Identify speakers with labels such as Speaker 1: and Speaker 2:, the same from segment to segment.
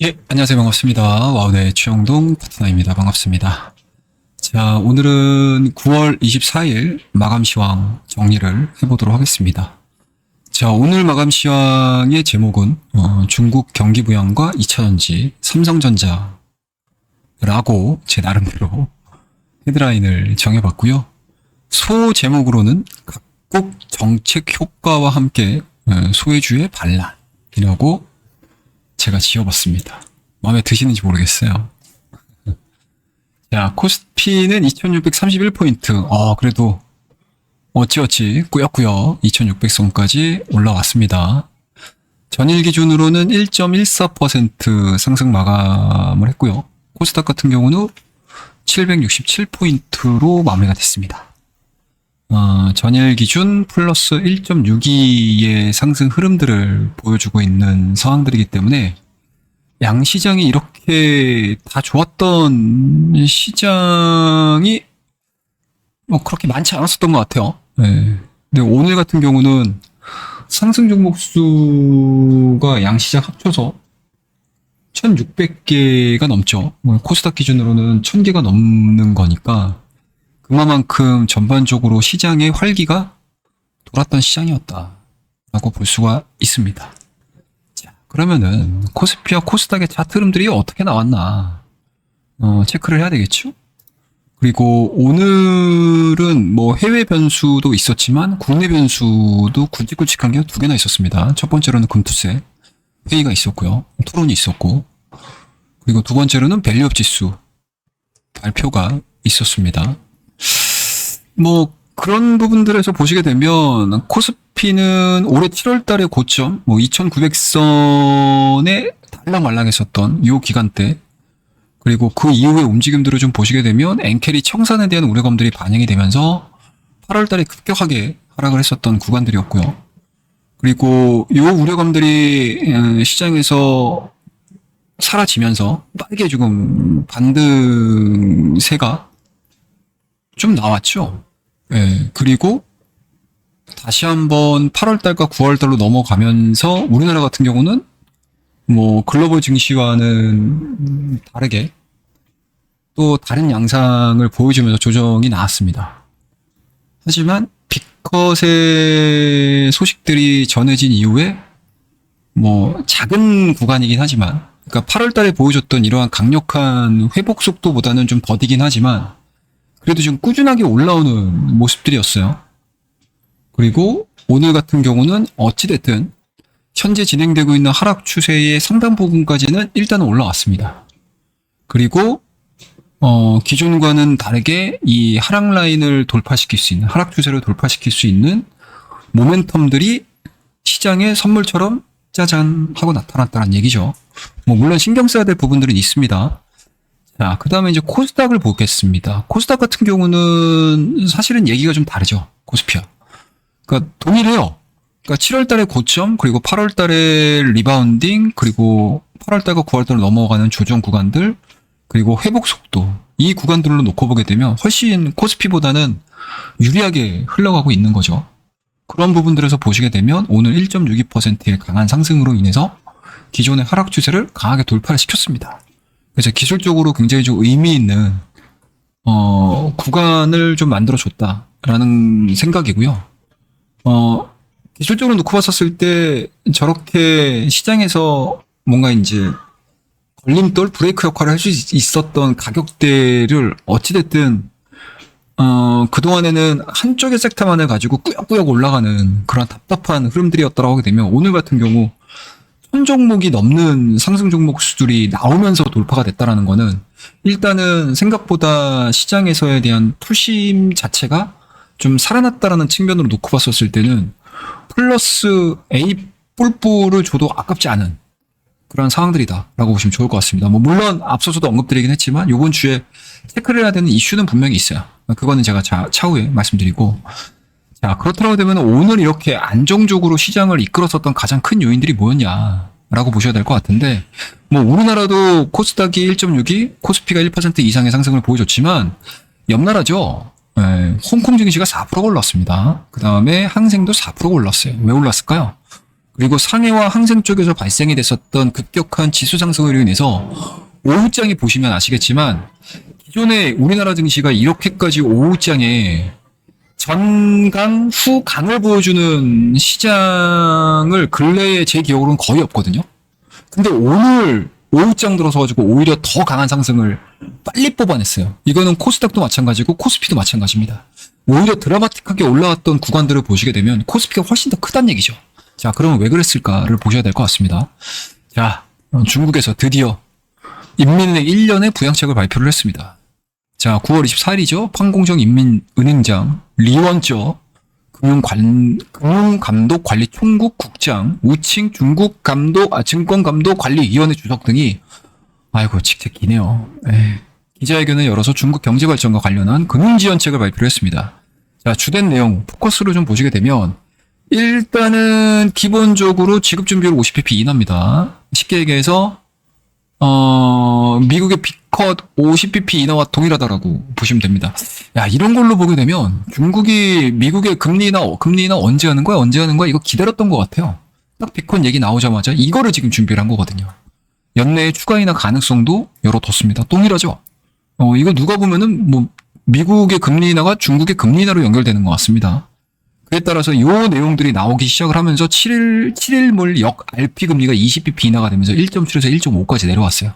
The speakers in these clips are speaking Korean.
Speaker 1: 예, 안녕하세요. 반갑습니다. 와우네 최영동 파트너입니다. 반갑습니다. 자, 오늘은 9월 24일 마감 시황 정리를 해보도록 하겠습니다. 자, 오늘 마감 시황의 제목은 중국 경기부양과 2차전지, 삼성전자라고 제 나름대로 헤드라인을 정해봤고요. 소 제목으로는 각국 정책 효과와 함께 소외주의 반란이라고 제가 지어봤습니다. 마음에 드시는지 모르겠어요. 자, 코스피는 2631포인트. 그래도 어찌어찌 꾸역꾸역 2600선까지 올라왔습니다. 전일 기준으로는 1.14% 상승 마감을 했고요. 코스닥 같은 경우는 767포인트로 마무리가 됐습니다. 전일 기준 플러스 1.62의 상승 흐름들을 보여주고 있는 상황들이기 때문에 양시장이 이렇게 다 좋았던 시장이 뭐 그렇게 많지 않았었던 것 같아요. 네. 근데 오늘 같은 경우는 상승 종목 수가 양시장 합쳐서 1600개가 넘죠. 코스닥 기준으로는 1000개가 넘는 거니까 그만큼 전반적으로 시장의 활기가 돌았던 시장이었다라고 볼 수가 있습니다. 자, 그러면은 코스피와 코스닥의 차트 흐름들이 어떻게 나왔나 체크를 해야 되겠죠? 그리고 오늘은 뭐 해외 변수도 있었지만 국내 변수도 굵직굵직한 게 두 개나 있었습니다. 첫 번째로는 금투세 회의가 있었고요. 토론이 있었고, 그리고 두 번째로는 밸류업 지수 발표가 있었습니다. 뭐 그런 부분들에서 보시게 되면 코스피는 올해 7월 달에 고점 2900선에 달랑말랑했었던 이 기간대, 그리고 그 이후의 움직임들을 좀 보시게 되면 엔캐리 청산에 대한 우려감들이 반영이 되면서 8월 달에 급격하게 하락을 했었던 구간들이었고요. 그리고 이 우려감들이 시장에서 사라지면서 빠르게 조금 반등세가 좀 나왔죠. 예, 그리고 다시 한번 8월달과 9월달로 넘어가면서 우리나라 같은 경우는 뭐 글로벌 증시와는 다르게 또 다른 양상을 보여주면서 조정이 나왔습니다. 하지만 빅컷의 소식들이 전해진 이후에 뭐 작은 구간이긴 하지만, 그러니까 8월달에 보여줬던 이러한 강력한 회복 속도보다는 좀 더디긴 하지만 그래도 좀 꾸준하게 올라오는 모습들이었어요. 그리고 오늘 같은 경우는 어찌됐든 현재 진행되고 있는 하락 추세의 상당 부분까지는 일단은 올라왔습니다. 그리고 기존과는 다르게 이 하락 라인을 돌파시킬 수 있는, 하락 추세를 돌파시킬 수 있는 모멘텀들이 시장의 선물처럼 짜잔 하고 나타났다는 얘기죠. 뭐 물론 신경 써야 될 부분들은 있습니다. 자, 그 다음에 이제 코스닥을 보겠습니다. 코스닥 같은 경우는 사실은 얘기가 좀 다르죠. 코스피와. 그러니까 동일해요. 그러니까 7월 달에 고점, 그리고 8월 달에 리바운딩, 그리고 8월 달과 9월 달로 넘어가는 조정 구간들, 그리고 회복 속도. 이 구간들로 놓고 보게 되면 훨씬 코스피보다는 유리하게 흘러가고 있는 거죠. 그런 부분들에서 보시게 되면 오늘 1.62%의 강한 상승으로 인해서 기존의 하락 추세를 강하게 돌파를 시켰습니다. 그래서 기술적으로 굉장히 좀 의미 있는 구간을 좀 만들어줬다라는 생각이고요. 기술적으로 놓고 봤었을 때 저렇게 시장에서 뭔가 이제 걸림돌, 브레이크 역할을 할 수 있었던 가격대를 어찌됐든 그동안에는 한쪽의 섹터만을 가지고 꾸역꾸역 올라가는 그런 답답한 흐름들이었다고 하게 되면 오늘 같은 경우 1000종목이 넘는 상승 종목 수들이 나오면서 돌파가 됐다라는 거는 일단은 생각보다 시장에서에 대한 투심 자체가 좀 살아났다라는 측면으로 놓고 봤었을 때는 플러스 A 뿔뿔을 줘도 아깝지 않은 그런 상황들이다라고 보시면 좋을 것 같습니다. 뭐 물론 앞서서도 언급드리긴 했지만 이번 주에 체크를 해야 되는 이슈는 분명히 있어요. 그거는 제가 차후에 말씀드리고, 자, 그렇다고 되면 오늘 이렇게 안정적으로 시장을 이끌었었던 가장 큰 요인들이 뭐였냐라고 보셔야 될 것 같은데, 뭐 우리나라도 코스닥이 1.62, 코스피가 1% 이상의 상승을 보여줬지만 옆나라죠. 홍콩 증시가 4%가 올랐습니다. 그 다음에 항생도 4%가 올랐어요. 왜 올랐을까요? 그리고 상해와 항생 쪽에서 발생이 됐었던 급격한 지수 상승으로 인해서 오후장에 보시면 아시겠지만 기존에 우리나라 증시가 이렇게까지 오후장에 전강 후 강을 보여주는 시장을 근래에 제 기억으로는 거의 없거든요. 근데 오늘 오후장 들어서 가지고 오히려 더 강한 상승을 빨리 뽑아냈어요. 이거는 코스닥도 마찬가지고 코스피도 마찬가지입니다. 오히려 드라마틱하게 올라왔던 구간들을 보시게 되면 코스피가 훨씬 더 크다는 얘기죠. 자, 그러면 왜 그랬을까를 보셔야 될 것 같습니다. 자, 중국에서 드디어 인민은행 1년의 부양책을 발표를 했습니다. 자, 9월 24일이죠. 판공정 인민은행장 리원저 금융감독관리총국 국장 우칭 증권감독관리위원회 주석 등이 아이고 직책 기네요. 기자회견을 열어서 중국 경제발전과 관련한 금융지원책을 발표를 했습니다. 자, 주된 내용 포커스로 좀 보시게 되면 일단은 기본적으로 지급준비율 50bp 인하입니다. 쉽게 얘기해서 미국의 빅컷 50bp 인하와 동일하다라고 보시면 됩니다. 야, 이런 걸로 보게 되면 중국이 미국의 금리 인하 언제 하는 거야? 이거 기다렸던 것 같아요. 딱 빅컷 얘기 나오자마자 이거를 지금 준비를 한 거거든요. 연내에 추가 인하 가능성도 열어뒀습니다. 동일하죠? 이거 누가 보면은 뭐 미국의 금리 인하가 중국의 금리 인하로 연결되는 것 같습니다. 그에 따라서 요 내용들이 나오기 시작을 하면서 7일물 역 RP 금리가 20bp 인하가 되면서 1.7에서 1.5까지 내려왔어요.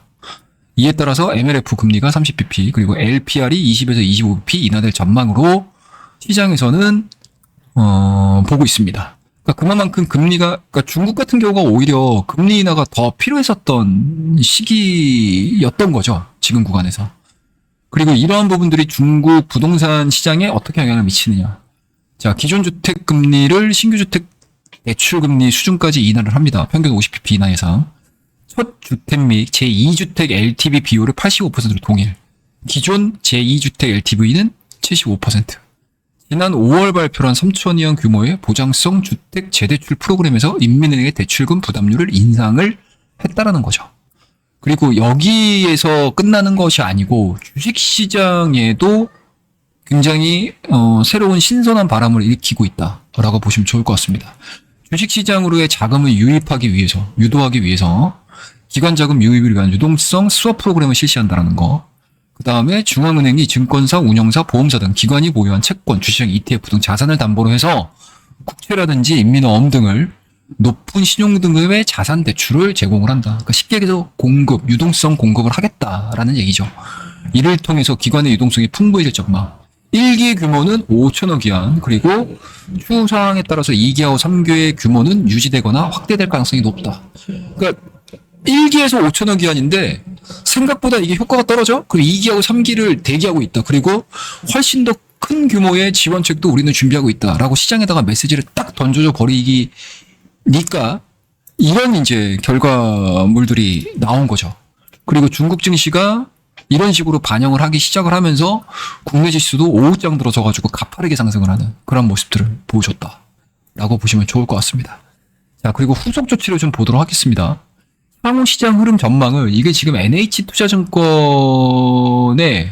Speaker 1: 이에 따라서 MLF 금리가 30bp 그리고 LPR이 20에서 25bp 인하될 전망으로 시장에서는 보고 있습니다. 그러니까 그만큼 그러니까 중국 같은 경우가 오히려 금리 인하가 더 필요했었던 시기였던 거죠. 지금 구간에서. 그리고 이러한 부분들이 중국 부동산 시장에 어떻게 영향을 미치느냐. 자, 기존 주택 금리를 신규 주택 대출 금리 수준까지 인하를 합니다. 평균 50bp 인하 예상. 첫 주택 및 제2주택 LTV 비율을 85%로 동일. 기존 제2주택 LTV는 75%. 지난 5월 발표한 3천억 원 규모의 보장성 주택 재대출 프로그램에서 인민은행의 대출금 부담률을 인상을 했다라는 거죠. 그리고 여기에서 끝나는 것이 아니고 주식시장에도 굉장히 새로운 신선한 바람을 일으키고 있다라고 보시면 좋을 것 같습니다. 주식시장으로의 자금을 유도하기 위해서 기관자금 유입을 위한 유동성 스왑 프로그램을 실시한다는 거. 그 다음에 중앙은행이 증권사, 운영사, 보험사 등 기관이 보유한 채권, 주식, ETF 등 자산을 담보로 해서 국채라든지 인민어음 등을 높은 신용 등급의 자산 대출을 제공을 한다. 그러니까 쉽게 얘기해서 유동성 공급을 하겠다라는 얘기죠. 이를 통해서 기관의 유동성이 풍부해질 전망. 1기 규모는 5천억 위안, 그리고 추후 상황에 따라서 2기하고 3기의 규모는 유지되거나 확대될 가능성이 높다. 그러니까 1기에서 5천억 위안인데 생각보다 이게 효과가 떨어져? 그리고 2기하고 3기를 대기하고 있다. 그리고 훨씬 더 큰 규모의 지원책도 우리는 준비하고 있다라고 시장에다가 메시지를 딱 던져줘 버리니까 이런 이제 결과물들이 나온 거죠. 그리고 중국 증시가 이런 식으로 반영을 하기 시작을 하면서 국내 지수도 오후장 들어서가지고 가파르게 상승을 하는 그런 모습들을 보여줬다라고 보시면 좋을 것 같습니다. 자, 그리고 후속 조치를 좀 보도록 하겠습니다. 향후 시장 흐름 전망을 이게 지금 NH투자증권에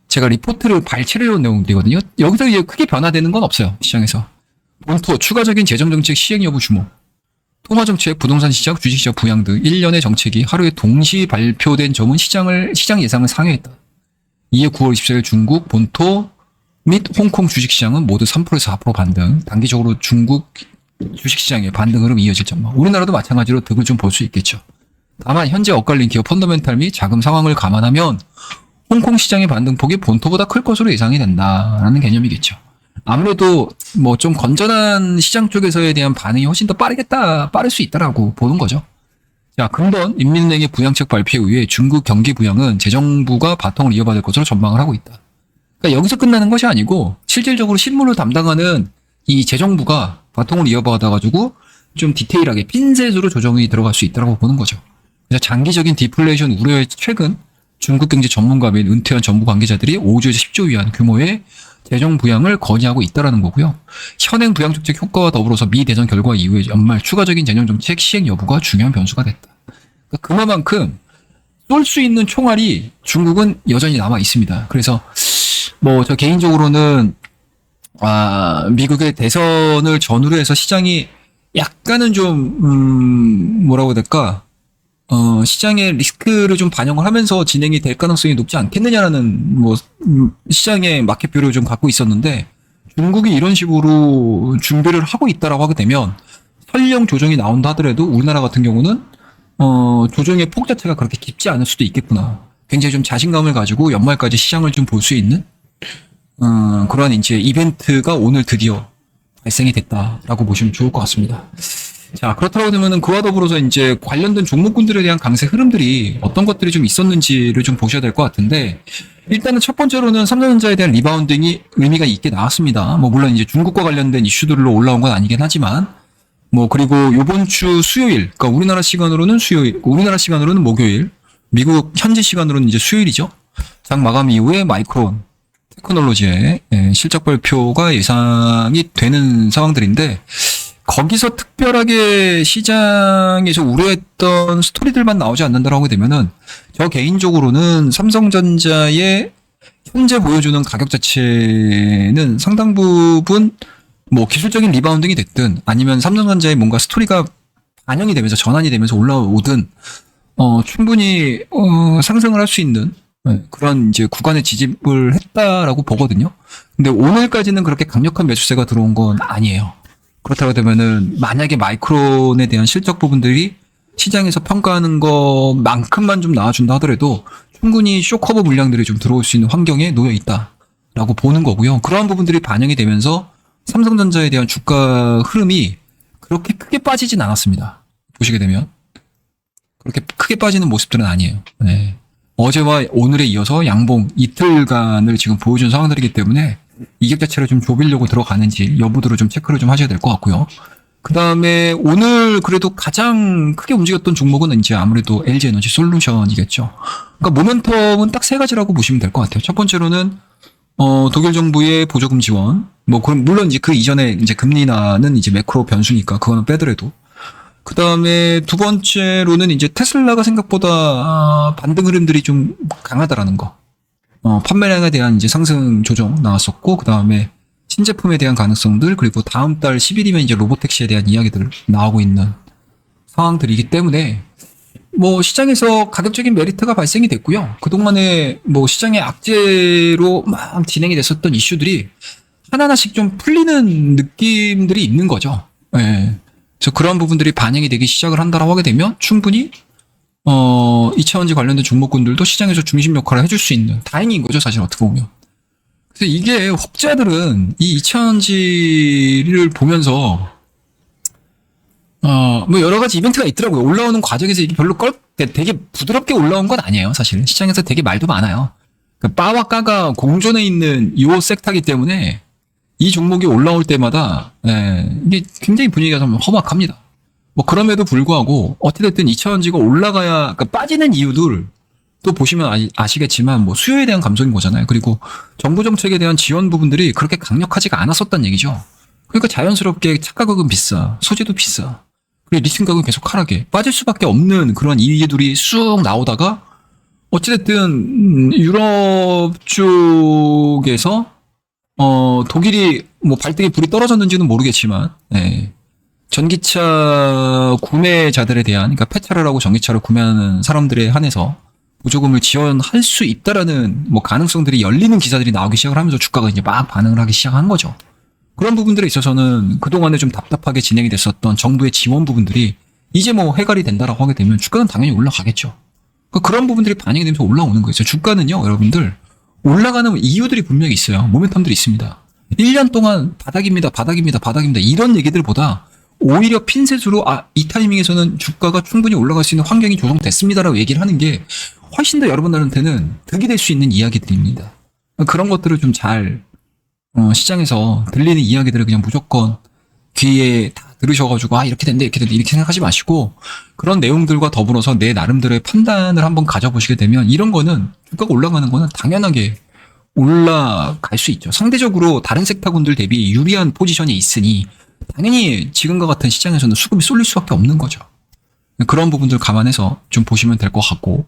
Speaker 1: 제가 리포트를 발췌를 해온 내용들이거든요. 여기서 이제 크게 변화되는 건 없어요. 시장에서. 본토 추가적인 재정정책 시행 여부 주목. 토마정책, 부동산 시장, 주식시장 부양 등 1년의 정책이 하루에 동시 발표된 점은 시장 예상을 상회했다. 이에 9월 24일 중국 본토 및 홍콩 주식시장은 모두 3%에서 4% 반등. 단기적으로 중국 주식시장의 반등 흐름 이어질 전망. 우리나라도 마찬가지로 득을 좀 볼 수 있겠죠. 다만 현재 엇갈린 기업 펀더멘탈 및 자금 상황을 감안하면 홍콩 시장의 반등폭이 본토보다 클 것으로 예상이 된다라는 개념이겠죠. 아무래도 뭐 좀 건전한 시장 쪽에서에 대한 반응이 훨씬 더 빠를 수 있다라고 보는 거죠. 자, 금번 인민은행의 부양책 발표에 의해 중국 경기 부양은 재정부가 바통을 이어받을 것으로 전망을 하고 있다. 그러니까 여기서 끝나는 것이 아니고 실질적으로 실무를 담당하는 이 재정부가 바통을 이어받아가지고 좀 디테일하게 핀셋으로 조정이 들어갈 수 있다고 보는 거죠. 그래서 장기적인 디플레이션 우려에 최근 중국 경제 전문가 및 은퇴한 정부 관계자들이 5조에서 10조 위안 규모의 재정 부양을 건의하고 있다는 거고요. 현행 부양 정책 효과와 더불어서 미 대선 결과 이후에 연말 추가적인 재정 정책 시행 여부가 중요한 변수가 됐다. 그러니까 그만큼 쏠 수 있는 총알이 중국은 여전히 남아 있습니다. 그래서 뭐 저 개인적으로는 미국의 대선을 전후로 해서 시장이 약간은 좀, 뭐라고 해야 될까? 시장의 리스크를 좀 반영을 하면서 진행이 될 가능성이 높지 않겠느냐라는, 뭐, 시장의 마켓뷰를 좀 갖고 있었는데, 중국이 이런 식으로 준비를 하고 있다라고 하게 되면, 설령 조정이 나온다 하더라도 우리나라 같은 경우는, 조정의 폭 자체가 그렇게 깊지 않을 수도 있겠구나. 굉장히 좀 자신감을 가지고 연말까지 시장을 좀 볼 수 있는, 그러한 이제 이벤트가 오늘 드디어 발생이 됐다라고 보시면 좋을 것 같습니다. 자, 그렇다고 되면은 그와 더불어서 이제 관련된 종목군들에 대한 강세 흐름들이 어떤 것들이 좀 있었는지를 좀 보셔야 될 것 같은데, 일단은 첫 번째로는 삼성전자에 대한 리바운딩이 의미가 있게 나왔습니다. 뭐 물론 이제 중국과 관련된 이슈들로 올라온 건 아니긴 하지만, 뭐 그리고 요번 주 수요일, 그러니까 우리나라 시간으로는 수요일, 우리나라 시간으로는 목요일, 미국 현지 시간으로는 이제 수요일이죠. 장 마감 이후에 마이크론 테크놀로지의 실적 발표가 예상이 되는 상황들인데, 거기서 특별하게 시장에서 우려했던 스토리들만 나오지 않는다고 하게 되면은, 저 개인적으로는 삼성전자의 현재 보여주는 가격 자체는 상당 부분 뭐 기술적인 리바운딩이 됐든 아니면 삼성전자의 뭔가 스토리가 반영이 되면서 전환이 되면서 올라오든 충분히 상승을 할 수 있는 그런 이제 구간에 지집을 했다라고 보거든요. 근데 오늘까지는 그렇게 강력한 매수세가 들어온 건 아니에요. 그렇다고 되면은 만약에 마이크론에 대한 실적 부분들이 시장에서 평가하는 것만큼만 좀 나와준다 하더라도 충분히 쇼커버 물량들이 좀 들어올 수 있는 환경에 놓여 있다라고 보는 거고요. 그러한 부분들이 반영이 되면서 삼성전자에 대한 주가 흐름이 그렇게 크게 빠지진 않았습니다. 보시게 되면 그렇게 크게 빠지는 모습들은 아니에요. 네. 어제와 오늘에 이어서 양봉 이틀간을 지금 보여준 상황들이기 때문에 이격 자체를 좀 좁히려고 들어가는지 여부들을 좀 체크를 좀 하셔야 될 것 같고요. 그 다음에 오늘 그래도 가장 크게 움직였던 종목은 이제 아무래도 LG에너지 솔루션이겠죠. 그러니까 모멘텀은 딱 세 가지라고 보시면 될 것 같아요. 첫 번째로는 독일 정부의 보조금 지원. 뭐 그럼 물론 이제 그 이전에 이제 금리 인하는 이제 매크로 변수니까 그거는 빼더라도. 그 다음에 두 번째로는 이제 테슬라가 생각보다 반등 흐름들이 좀 강하다라는 거. 판매량에 대한 이제 상승 조정 나왔었고, 그 다음에 신제품에 대한 가능성들, 그리고 다음 달 10일이면 이제 로보택시에 대한 이야기들 나오고 있는 상황들이기 때문에, 뭐 시장에서 가격적인 메리트가 발생이 됐고요. 그동안에 뭐 시장의 악재로 막 진행이 됐었던 이슈들이 하나하나씩 좀 풀리는 느낌들이 있는 거죠. 예. 그래서 그런 부분들이 반영이 되기 시작을 한다라고 하게 되면 충분히 이차원지 관련된 종목군들도 시장에서 중심 역할을 해줄 수 있는 다행인 거죠, 사실 어떻게 보면. 그래서 이게 혹자들은 이 이차원지를 보면서 뭐 여러 가지 이벤트가 있더라고요. 올라오는 과정에서 이게 별로 되게 부드럽게 올라온 건 아니에요, 사실. 시장에서 되게 말도 많아요. 그러니까 바와 까가 공존해 있는 이 섹터이기 때문에 이 종목이 올라올 때마다 이게 굉장히 분위기가 좀 험악합니다. 뭐 그럼에도 불구하고 어찌됐든 이차원지가 올라가야, 그러니까 빠지는 이유들 또 보시면 아시겠지만 뭐 수요에 대한 감소인 거잖아요. 그리고 정부 정책에 대한 지원 부분들이 그렇게 강력하지가 않았었단 얘기죠. 그러니까 자연스럽게 착가격은 비싸, 소재도 비싸, 그리고 리튬 가격은 계속 하락해 빠질 수밖에 없는 그런 이유들이 쑥 나오다가 어찌됐든 유럽 쪽에서 독일이 뭐 발등에 불이 떨어졌는지는 모르겠지만 전기차 구매자들에 대한, 그러니까 폐차를 하고 전기차를 구매하는 사람들에 한해서 보조금을 지원할 수 있다라는 뭐 가능성들이 열리는 기사들이 나오기 시작을 하면서 주가가 이제 막 반응을 하기 시작한 거죠. 그런 부분들에 있어서는 그동안에 좀 답답하게 진행이 됐었던 정부의 지원 부분들이 이제 뭐 해결이 된다라고 하게 되면 주가는 당연히 올라가겠죠. 그러니까 그런 부분들이 반영이 되면서 올라오는 거예요. 주가는요, 여러분들 올라가는 이유들이 분명히 있어요. 모멘텀들이 있습니다. 1년 동안 바닥입니다, 바닥입니다, 바닥입니다 이런 얘기들보다 오히려 핀셋으로 이 타이밍에서는 주가가 충분히 올라갈 수 있는 환경이 조성됐습니다라고 얘기를 하는 게 훨씬 더 여러분들한테는 득이 될 수 있는 이야기들입니다. 그런 것들을 좀 잘 시장에서 들리는 이야기들을 그냥 무조건 귀에 다 들으셔가지고 이렇게 된대 이렇게 된대 이렇게 생각하지 마시고, 그런 내용들과 더불어서 내 나름대로의 판단을 한번 가져보시게 되면 이런 거는 주가가 올라가는 거는 당연하게 올라갈 수 있죠. 상대적으로 다른 섹터군들 대비 유리한 포지션이 있으니 당연히 지금과 같은 시장에서는 수급이 쏠릴 수밖에 없는 거죠. 그런 부분들 감안해서 좀 보시면 될 것 같고,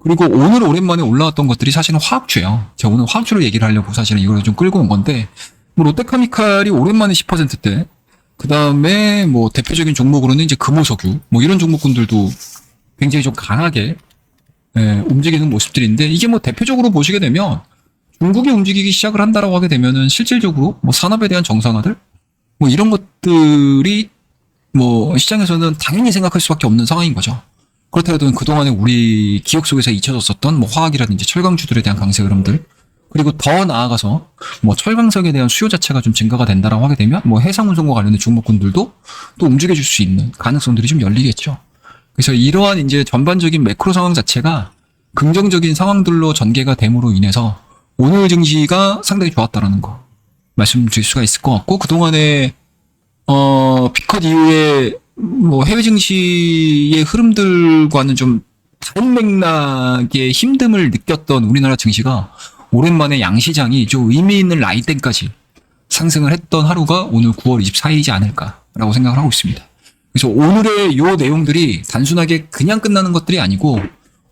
Speaker 1: 그리고 오늘 오랜만에 올라왔던 것들이 사실은 화학주예요. 제가 오늘 화학주를 얘기를 하려고 사실은 이걸 좀 끌고 온 건데, 뭐 롯데케미칼이 오랜만에 10%대, 그 다음에 뭐 대표적인 종목으로는 이제 금호석유 뭐 이런 종목군들도 굉장히 좀 강하게 움직이는 모습들인데 이게 뭐 대표적으로 보시게 되면 중국이 움직이기 시작을 한다라고 하게 되면은 실질적으로 뭐 산업에 대한 정상화들 뭐 이런 것들이 뭐 시장에서는 당연히 생각할 수밖에 없는 상황인 거죠. 그렇더라도 그동안에 우리 기억 속에서 잊혀졌었던 뭐 화학이라든지 철강주들에 대한 강세 흐름들 그리고 더 나아가서 뭐 철강석에 대한 수요 자체가 좀 증가가 된다라고 하게 되면 뭐 해상운송과 관련된 종목군들도 또 움직여줄 수 있는 가능성들이 좀 열리겠죠. 그래서 이러한 이제 전반적인 매크로 상황 자체가 긍정적인 상황들로 전개가 됨으로 인해서 오늘 증시가 상당히 좋았다라는 거 말씀드릴 수가 있을 것 같고 그동안에 비컷 이후에 뭐 해외 증시의 흐름들과는 좀 다른 맥락의 힘듦을 느꼈던 우리나라 증시가 오랜만에 양시장이 좀 의미 있는 라인대까지 상승을 했던 하루가 오늘 9월 24일이지 않을까라고 생각을 하고 있습니다. 그래서 오늘의 요 내용들이 단순하게 그냥 끝나는 것들이 아니고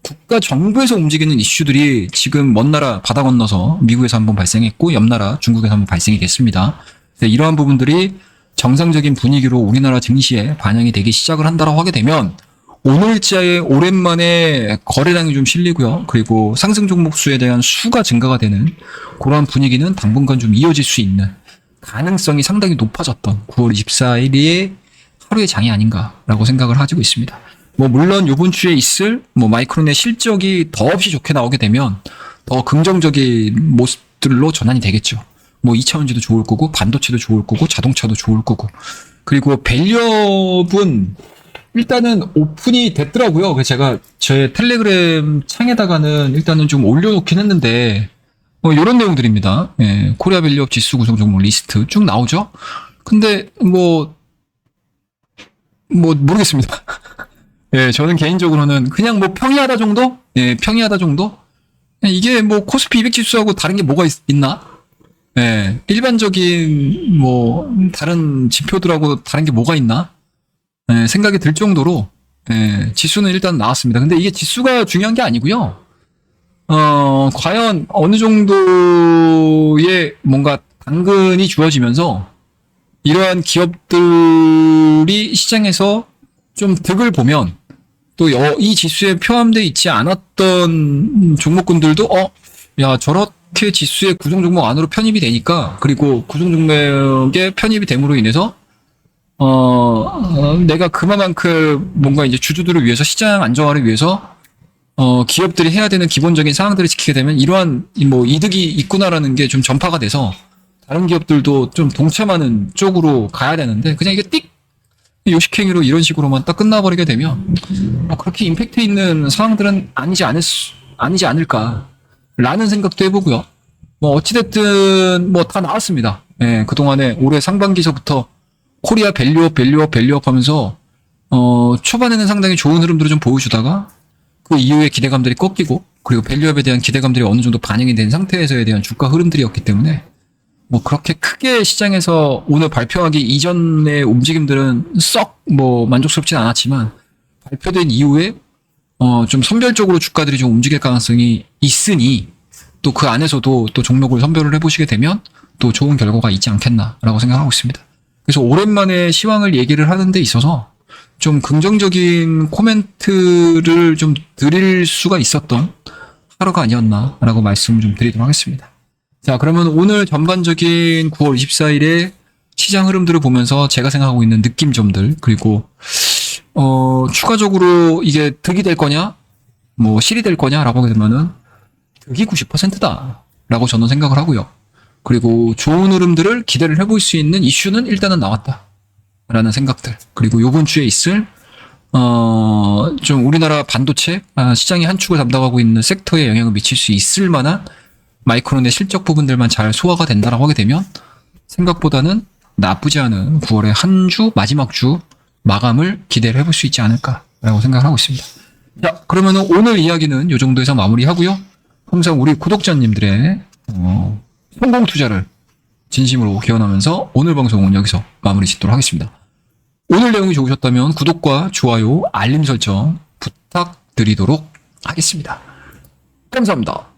Speaker 1: 국가 정부에서 움직이는 이슈들이 지금 먼 나라 바다 건너서 미국에서 한번 발생했고 옆 나라 중국에서 한번 발생이 됐습니다. 이러한 부분들이 정상적인 분위기로 우리나라 증시에 반영이 되기 시작을 한다라고 하게 되면 오늘자에 오랜만에 거래량이 좀 실리고요. 그리고 상승 종목 수에 대한 수가 증가가 되는 그러한 분위기는 당분간 좀 이어질 수 있는 가능성이 상당히 높아졌던 9월 24일의 하루의 장이 아닌가라고 생각을 가지고 있습니다. 뭐 물론 이번 주에 있을 뭐 마이크론의 실적이 더없이 좋게 나오게 되면 더 긍정적인 모습들로 전환이 되겠죠. 뭐 2차원지도 좋을 거고 반도체도 좋을 거고 자동차도 좋을 거고 그리고 밸류업은 일단은 오픈이 됐더라고요. 그래서 제가 제 텔레그램 창에다가는 일단은 좀 올려놓긴 했는데 뭐 이런 내용들입니다. 예, 코리아 밸류업 지수 구성 종목 리스트 쭉 나오죠. 근데 뭐 모르겠습니다. 예, 저는 개인적으로는 그냥 뭐 평이하다 정도? 예, 평이하다 정도? 이게 뭐 코스피 200 지수하고 다른 게 뭐가 있나? 예, 일반적인 뭐 다른 지표들하고 다른 게 뭐가 있나? 예, 생각이 들 정도로 예, 지수는 일단 나왔습니다. 근데 이게 지수가 중요한 게 아니고요. 과연 어느 정도의 뭔가 당근이 주어지면서 이러한 기업들이 시장에서 좀 득을 보면 또 이 지수에 포함되어 있지 않았던 종목군들도 야 저렇게 지수의 구성 종목 안으로 편입이 되니까 그리고 구성 종목에 편입이 됨으로 인해서 내가 그만큼 뭔가 이제 주주들을 위해서 시장 안정화를 위해서 기업들이 해야 되는 기본적인 사항들을 지키게 되면 이러한 뭐 이득이 있구나라는 게 좀 전파가 돼서 다른 기업들도 좀 동참하는 쪽으로 가야 되는데 그냥 이게 띡 요식행위로 이런 식으로만 딱 끝나버리게 되면 그렇게 임팩트 있는 상황들은 아니지 않을까라는 생각도 해보고요. 뭐 어찌됐든 뭐 다 나왔습니다. 예, 그동안에 올해 상반기서부터 코리아 밸류업 하면서 초반에는 상당히 좋은 흐름들을 좀 보여주다가 그 이후에 기대감들이 꺾이고 그리고 밸류업에 대한 기대감들이 어느 정도 반영이 된 상태에서에 대한 주가 흐름들이었기 때문에 뭐 그렇게 크게 시장에서 오늘 발표하기 이전의 움직임들은 썩 뭐 만족스럽진 않았지만 발표된 이후에 좀 선별적으로 주가들이 좀 움직일 가능성이 있으니 또 그 안에서도 또 종목을 선별을 해보시게 되면 또 좋은 결과가 있지 않겠나라고 생각하고 있습니다. 그래서 오랜만에 시황을 얘기를 하는 데 있어서 좀 긍정적인 코멘트를 좀 드릴 수가 있었던 하루가 아니었나라고 말씀을 좀 드리도록 하겠습니다. 자, 그러면 오늘 전반적인 9월 24일에 시장 흐름들을 보면서 제가 생각하고 있는 느낌점들, 그리고, 추가적으로 이게 득이 될 거냐, 뭐, 실이 될 거냐라고 하게 되면은, 득이 90%다. 라고 저는 생각을 하고요. 그리고 좋은 흐름들을 기대를 해볼 수 있는 이슈는 일단은 나왔다. 라는 생각들. 그리고 요번 주에 있을, 좀 우리나라 반도체, 시장의 한 축을 담당하고 있는 섹터에 영향을 미칠 수 있을 만한 마이크론의 실적 부분들만 잘 소화가 된다라고 하게 되면 생각보다는 나쁘지 않은 9월의 한 주 마지막 주 마감을 기대를 해볼 수 있지 않을까라고 생각을 하고 있습니다. 자, 그러면은 오늘 이야기는 이 정도에서 마무리하고요. 항상 우리 구독자님들의 성공 투자를 진심으로 기원하면서 오늘 방송은 여기서 마무리 짓도록 하겠습니다. 오늘 내용이 좋으셨다면 구독과 좋아요, 알림 설정 부탁드리도록 하겠습니다. 감사합니다.